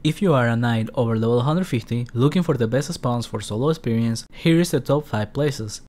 If you are a knight over level 150 looking for the best spawns for solo experience, here is the top 5 places.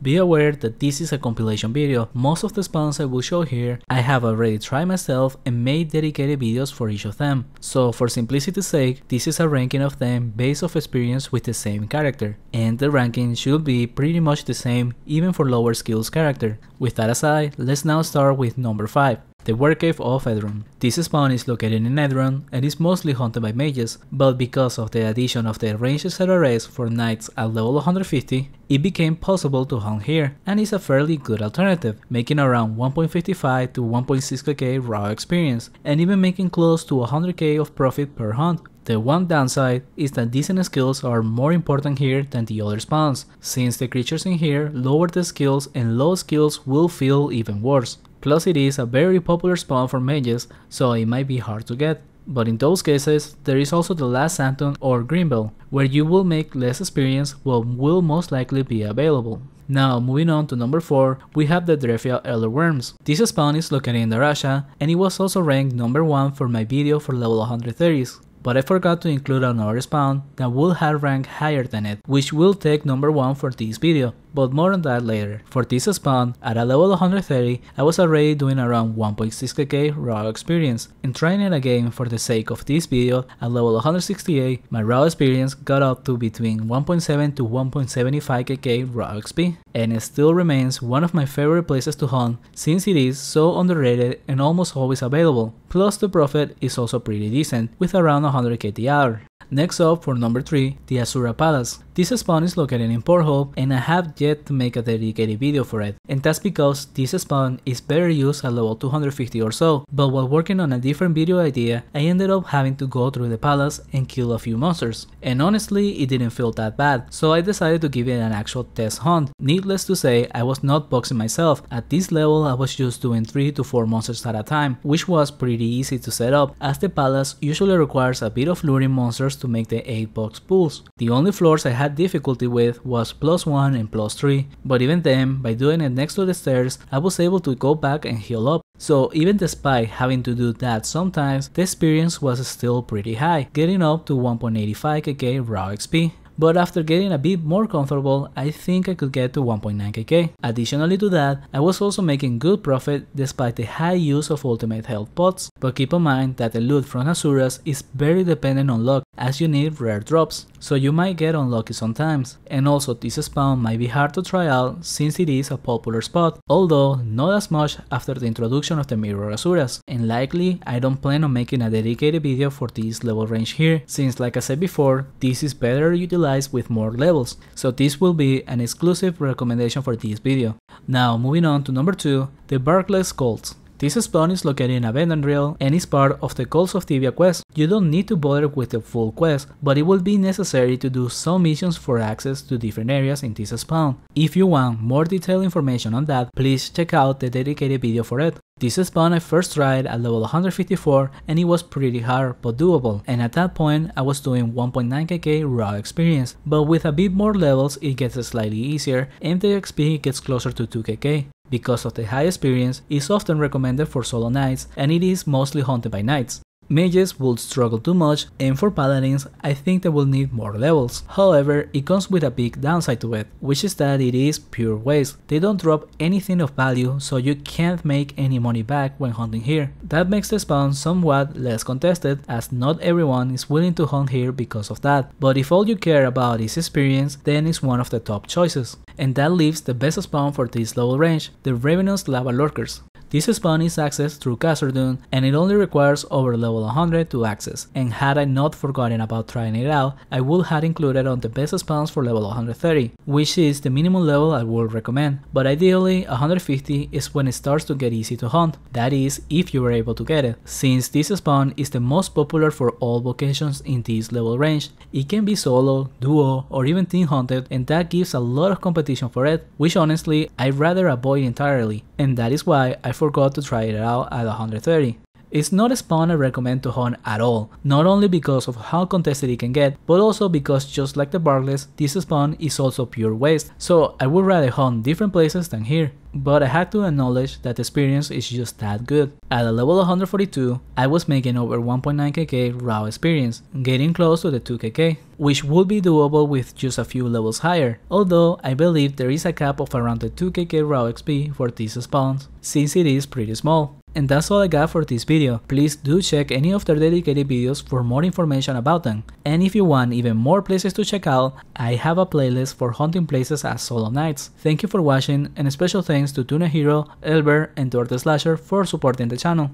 Be aware that this is a compilation video. Most of the spawns I will show here, I have already tried myself and made dedicated videos for each of them. So for simplicity's sake, this is a ranking of them based off experience with the same character. And the ranking should be pretty much the same even for lower skills character. With that aside, let's now start with number 5. The War Cave of Edron. This spawn is located in Edron and is mostly haunted by mages, but because of the addition of the ranged SRS for knights at level 150, it became possible to hunt here, and is a fairly good alternative, making around 1.55 to 1.6k raw experience, and even making close to 100k of profit per hunt. The one downside is that decent skills are more important here than the other spawns, since the creatures in here lower the skills and low skills will feel even worse. Plus it is a very popular spawn for mages, so it might be hard to get. But in those cases, there is also the Last Sanctum or Greenbelt, where you will make less experience but will most likely be available. Now moving on to number 4, we have the Drefia Elder Worms. This spawn is located in Russia, and it was also ranked number 1 for my video for level 130s. But I forgot to include another spawn that will have ranked higher than it, which will take number 1 for this video, but more on that later. For this spawn, at a level 130, I was already doing around 1.6k raw experience, and trying it again for the sake of this video, at level 168, my raw experience got up to between 1.7 to 1.75k raw XP, and it still remains one of my favorite places to hunt since it is so underrated and almost always available, plus the profit is also pretty decent, with around 100k the hour. Next up, for number 3, the Azura Palace. This spawn is located in Port Hope, and I have yet to make a dedicated video for it, and that's because this spawn is better used at level 250 or so, but while working on a different video idea, I ended up having to go through the palace and kill a few monsters, and honestly it didn't feel that bad, so I decided to give it an actual test hunt. Needless to say, I was not boxing myself. At this level I was just doing 3 to 4 monsters at a time, which was pretty easy to set up, as the palace usually requires a bit of luring monsters to make the 8 box pulls. The only floors I had difficulty with was +1 and +3, but even then, by doing it next to the stairs, I was able to go back and heal up. So even despite having to do that sometimes, the experience was still pretty high, getting up to 1.85k raw XP. But after getting a bit more comfortable, I think I could get to 1.9kk. Additionally to that, I was also making good profit despite the high use of ultimate health pots, but keep in mind that the loot from Azuras is very dependent on luck, as you need rare drops, so you might get unlucky sometimes. And also this spawn might be hard to try out since it is a popular spot, although not as much after the introduction of the mirror Azuras, and likely I don't plan on making a dedicated video for this level range here, since like I said before, this is better utilized with more levels, so this will be an exclusive recommendation for this video. Now moving on to number 2, the Barkless Cults. This spawn is located in Abandoned and is part of the Cults of Tibia quest. You don't need to bother with the full quest, but it will be necessary to do some missions for access to different areas in this spawn. If you want more detailed information on that, please check out the dedicated video for it. This spawn I first tried at level 154 and it was pretty hard but doable, and at that point I was doing 1.9kk raw experience, but with a bit more levels it gets slightly easier and the XP gets closer to 2kk. Because of the high experience, it's often recommended for solo knights and it is mostly hunted by knights. Mages would struggle too much, and for paladins I think they will need more levels. However, it comes with a big downside to it, which is that it is pure waste. They don't drop anything of value, so you can't make any money back when hunting here. That makes the spawn somewhat less contested, as not everyone is willing to hunt here because of that, but if all you care about is experience, then it's one of the top choices. And that leaves the best spawn for this level range, the Ravenous Lava Lurkers. This spawn is accessed through Khazad-dûm, and it only requires over level 100 to access, and had I not forgotten about trying it out, I would have included on the best spawns for level 130, which is the minimum level I would recommend, but ideally 150 is when it starts to get easy to hunt, that is if you are able to get it. Since this spawn is the most popular for all vocations in this level range, it can be solo, duo, or even team hunted, and that gives a lot of competition for it, which honestly I'd rather avoid entirely, and that is why I forgot to try it out at 130. It's not a spawn I recommend to hunt at all, not only because of how contested it can get, but also because just like the Barkless, this spawn is also pure waste, so I would rather hunt different places than here. But I had to acknowledge that the experience is just that good. At a level 142, I was making over 1.9kk raw experience, getting close to the 2kk, which would be doable with just a few levels higher, although I believe there is a cap of around the 2kk raw XP for these spawns, since it is pretty small. And that's all I got for this video. Please do check any of their dedicated videos for more information about them. And if you want even more places to check out, I have a playlist for hunting places as solo nights. Thank you for watching, and a special thanks to Tuna Hero, Elber, and Torte Slasher for supporting the channel.